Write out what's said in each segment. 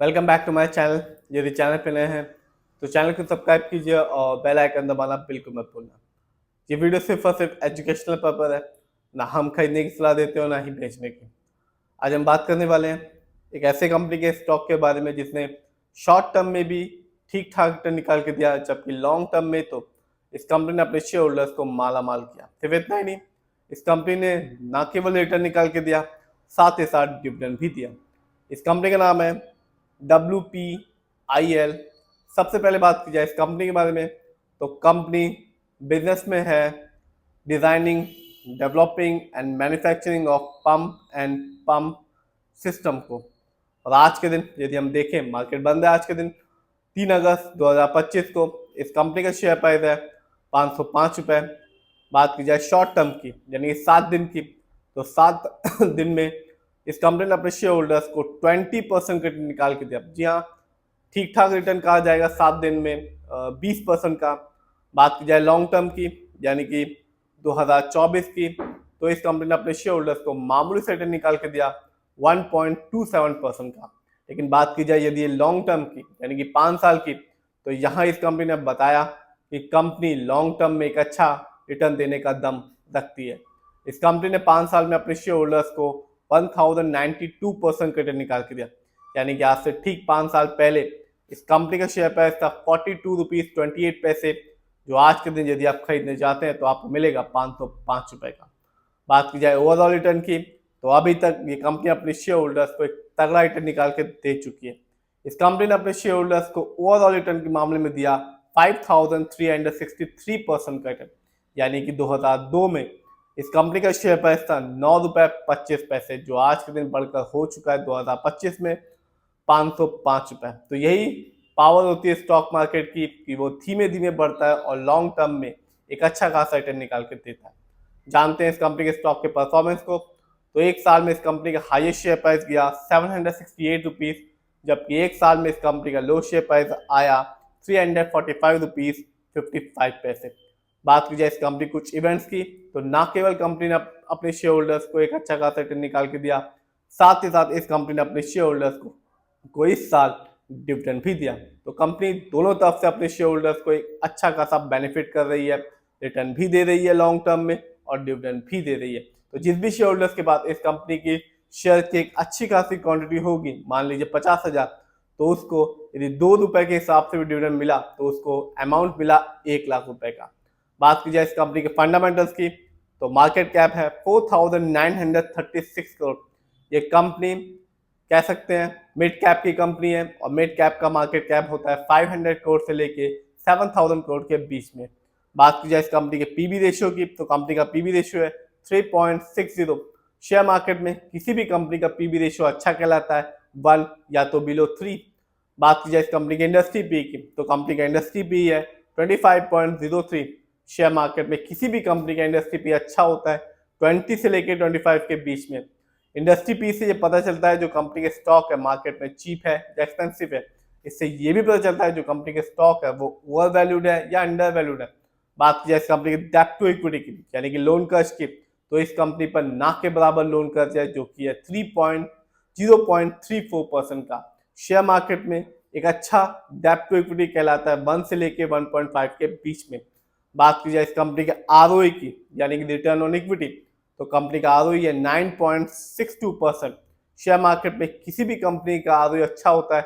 Welcome back to my channel. यदि channel पे नए हैं तो चैनल को सब्सक्राइब कीजिए और बेल आइकन दबाना बिल्कुल मत भूलना। ये वीडियो सिर्फ और सिर्फ एजुकेशनल पर्पज है, ना हम खरीदने की सलाह देते हो ना ही बेचने की। आज हम बात करने वाले हैं एक ऐसे कंपनी के स्टॉक के बारे में जिसने शॉर्ट टर्म में भी ठीक ठाक रिटर्न निकाल के दिया, जबकि लॉन्ग टर्म में तो इस कंपनी ने अपने शेयर होल्डर्स को माला माल किया। सिर्फ इतना ही नहीं, इस कंपनी ने न केवल रिटर्न निकाल के दिया, साथ ही साथ डिविडेंड भी दिया। इस कंपनी का नाम है WPIL। सबसे पहले बात की जाए इस कंपनी के बारे में तो कंपनी बिजनेस में है designing, developing and manufacturing of pump system को। और आज के दिन यदि हम देखें, मार्केट बंद है आज के दिन 3 अगस्त 2025 को। इस कंपनी का शेयर प्राइस है 505 रुपये। बात की जाए शॉर्ट टर्म की यानी कि 7 दिन की, तो 7 दिन में इस कंपनी ने अपने शेयर होल्डर्स को 20% रिटर्न निकाल के दिया। जी हाँ, ठीक ठाक रिटर्न कहा जाएगा 7 दिन में 20% का। बात की जाए लॉन्ग टर्म की यानी कि 2024 की, तो इस कंपनी ने अपने शेयर होल्डर्स को मामूली से रिटर्न निकाल के दिया 1.27% का। लेकिन बात की जाए यदि ये लॉन्ग टर्म की यानी कि 5 साल की, तो यहाँ इस कंपनी ने बताया कि कंपनी लॉन्ग टर्म में एक अच्छा रिटर्न देने का दम रखती है। इस कंपनी ने 5 साल में अपने शेयर होल्डर्स को 1092% रिटर्न निकाल के दिया। यानी कि आज से ठीक 5 साल पहले इस कंपनी का शेयर प्राइस था 42 रुपीज 28 पैसे, जो आज के दिन यदि आप खरीदने जाते हैं तो आपको मिलेगा 505 रुपए का। बात की जाए ओवरऑल रिटर्न की, तो अभी तक ये कंपनी अपने शेयर होल्डर्स को एक तगड़ा रिटर्न निकाल के दे चुकी है। इस कंपनी ने अपने शेयर होल्डर्स को ओवरऑल रिटर्न के मामले में दिया 5363% का रिटर्न। यानी कि 2002 में इस कंपनी का शेयर प्राइस था 9 रुपये 25 पैसे, जो आज के दिन बढ़कर हो चुका है 2025 में 505 रुपये। तो यही पावर होती है स्टॉक मार्केट की कि वो धीमे धीमे बढ़ता है और लॉन्ग टर्म में एक अच्छा खासा रिटर्न निकाल के देता है। जानते हैं इस कंपनी के स्टॉक के परफॉर्मेंस को, तो एक साल में इस कंपनी का हाईएस्ट शेयर प्राइस गया 768 रुपीज, जबकि एक साल में इस कंपनी का लो शेयर प्राइस आया 345 रुपीज 55 पैसे। बात की जाए इस कंपनी कुछ इवेंट्स की, तो ना केवल कंपनी ने अपने शेयर होल्डर्स को एक अच्छा खासा रिटर्न निकाल के दिया, साथ ही साथ इस कंपनी ने अपने शेयर होल्डर्स को इस साल डिविडेंड भी दिया। तो कंपनी दोनों तरफ से अपने शेयर होल्डर्स को एक अच्छा खासा बेनिफिट कर रही है, रिटर्न भी दे रही है लॉन्ग टर्म में और डिविडेंड भी दे रही है। तो जिस भी शेयर होल्डर्स के पास इस कंपनी की शेयर की एक अच्छी खासी क्वांटिटी होगी, मान लीजिए 50,000, तो उसको यदि 2 रुपए के हिसाब से भी डिविडेंड मिला तो उसको अमाउंट मिला 1 लाख रुपए का। बात की जाए इस कंपनी के फंडामेंटल्स की, तो मार्केट कैप है 4936 करोड़। ये कंपनी कह सकते हैं मिड कैप की कंपनी है और मिड कैप का मार्केट कैप होता है 500 करोड़ से लेके 7000 करोड़ के बीच में। बात की जाए इस कंपनी के पीबी रेशियो की, तो कंपनी का पीबी रेशियो है 3.60। शेयर मार्केट में किसी भी कंपनी का पीबी रेशियो अच्छा कहलाता है, 1 या तो बिलो 3। बात की जाए इस कंपनी के इंडस्ट्री पी की, तो कंपनी का इंडस्ट्री पी है 25.03। शेयर मार्केट में किसी भी कंपनी का इंडस्ट्री पी अच्छा होता है 20 से लेके 25 के बीच में। इंडस्ट्री पी से ये पता चलता है जो कंपनी के स्टॉक है मार्केट में चीप है या एक्सपेंसिव है। इससे ये भी पता चलता है जो कंपनी के स्टॉक है वो ओवर वैल्यूड है या अंडर वैल्यूड है। बात की जाए इस कंपनी की डेब्ट टू इक्विटी की यानी कि लोन कर्ज की, तो इस कंपनी पर ना के बराबर लोन कर्ज है जो कि है 0.34% का। शेयर मार्केट में एक अच्छा डेब्ट टू इक्विटी कहलाता है 1 से लेके 1.5 के बीच में। बात की जाए इस कंपनी के आरओई की यानी कि रिटर्न ऑन इक्विटी, तो कंपनी का आरओई है 9.62%। शेयर मार्केट में किसी भी कंपनी का आरओई अच्छा होता है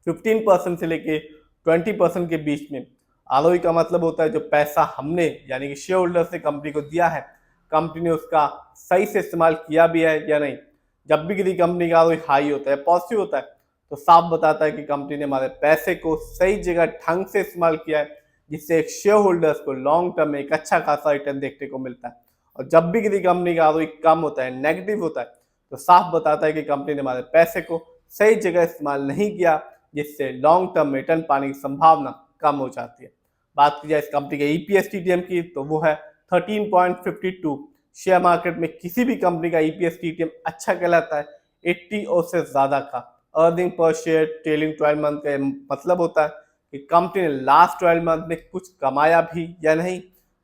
15% से लेके 20% के बीच में। आरओई का मतलब होता है जो पैसा हमने यानी कि शेयर होल्डर ने कंपनी को दिया है, कंपनी ने उसका सही से इस्तेमाल किया भी है या नहीं। जब भी किसी कंपनी का आरओई हाई होता है, पॉजिटिव होता है, तो साफ बताता है कि कंपनी ने हमारे पैसे को सही जगह ढंग से इस्तेमाल किया है, जिससे एक शेयर होल्डर्स को लॉन्ग टर्म में एक अच्छा खासा रिटर्न देखने को मिलता है। और जब भी किसी कंपनी का आरओई कम होता है, नेगेटिव होता है, तो साफ बताता है कि कंपनी ने हमारे पैसे को सही जगह इस्तेमाल नहीं किया, जिससे लॉन्ग टर्म में रिटर्न पाने की संभावना कम हो जाती है। बात की जाए इस कंपनी के ईपीएस टीटीएम की, तो वो है 13.52। शेयर मार्केट में किसी भी कंपनी का ईपीएस टीटीएम अच्छा कहलाता है 80 और से ज्यादा का। Earning per share trailing 12 month का मतलब होता है कि कंपनी ने लास्ट 12 मंथ में कुछ कमाया भी या नहीं।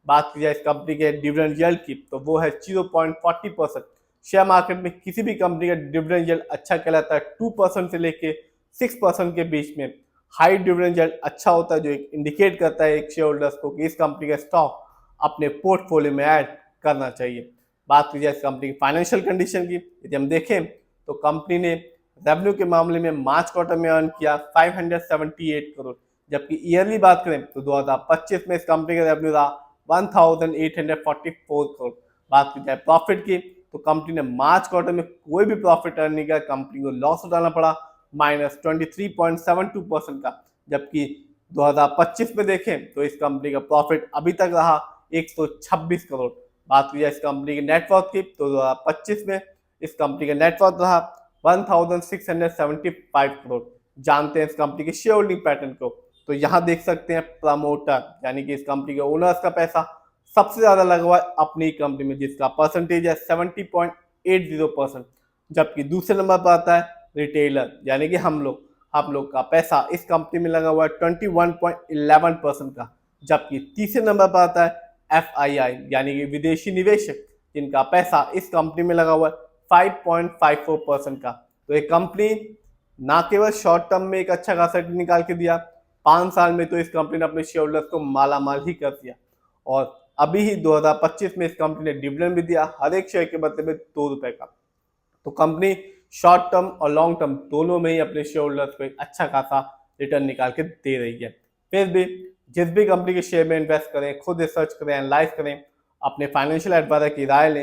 बात की जाए इस कंपनी के डिविडेंड यील्ड की, तो वो है 0.40%। शेयर मार्केट में किसी भी कंपनी का डिविडेंड यील्ड अच्छा कहलाता है 2% से लेके 6% के बीच में हाई डिविडेंड यील्ड अच्छा होता है, जो एक इंडिकेट करता है एक शेयर होल्डर्स को कि इस कंपनी का स्टॉक अपने पोर्टफोलियो में ऐड करना चाहिए। बात की जाए इस कंपनी की फाइनेंशियल कंडीशन की, यदि हम देखें तो कंपनी ने रेवेन्यू के मामले में मार्च क्वार्टर में अर्न किया 578 करोड़, जबकि ईयरली बात करें तो 2025 में इस कंपनी का रेवेन्यू रहा 1844 करोड़। बात की जाए प्रॉफिट की तो कंपनी ने मार्च क्वार्टर में कोई भी प्रॉफिट अर्न नहीं किया, कंपनी को लॉस उठाना पड़ा -23.72% का, जबकि 2025 में देखें तो इस कंपनी का प्रॉफिट अभी तक रहा 126 करोड़। बात की जाए इस कंपनी की नेटवर्थ की तो 2025 में इस कंपनी का नेटवर्थ रहा 1675 करोड़। जानते हैं इस कंपनी के शेयर होल्डिंग पैटर्न को, तो यहाँ देख सकते हैं प्रमोटर यानी कि इस कंपनी के ओनर्स का पैसा सबसे ज्यादा लगा हुआ है अपनी कंपनी में, जिसका परसेंटेज है 70.80%, जबकि दूसरे नंबर पर आता है रिटेलर यानी कि हम लोग का पैसा इस कंपनी में लगा हुआ है 21.11% का, जबकि तीसरे नंबर पर आता है FII यानी कि विदेशी निवेशक, जिनका पैसा इस कंपनी में लगा हुआ है 5.54% का। तो एक कंपनी ना केवल शॉर्ट टर्म में एक अच्छा खासा रिटर्न निकाल के दिया, 5 साल में तो इस कंपनी ने अपने शेयर होल्डर्स को मालामाल ही कर दिया, और अभी ही 2025 में इस कंपनी ने डिविडेंड भी दिया हर एक शेयर के बदले में 2 रुपए का। तो कंपनी शॉर्ट टर्म और लॉन्ग टर्म दोनों में ही अपने शेयर होल्डर्स को एक अच्छा खासा रिटर्न निकाल के दे रही है। फिर भी जिस भी कंपनी के शेयर में इन्वेस्ट करें, खुद रिसर्च करें, एनालाइज करें, अपने फाइनेंशियल एडवाइजर की राय लें।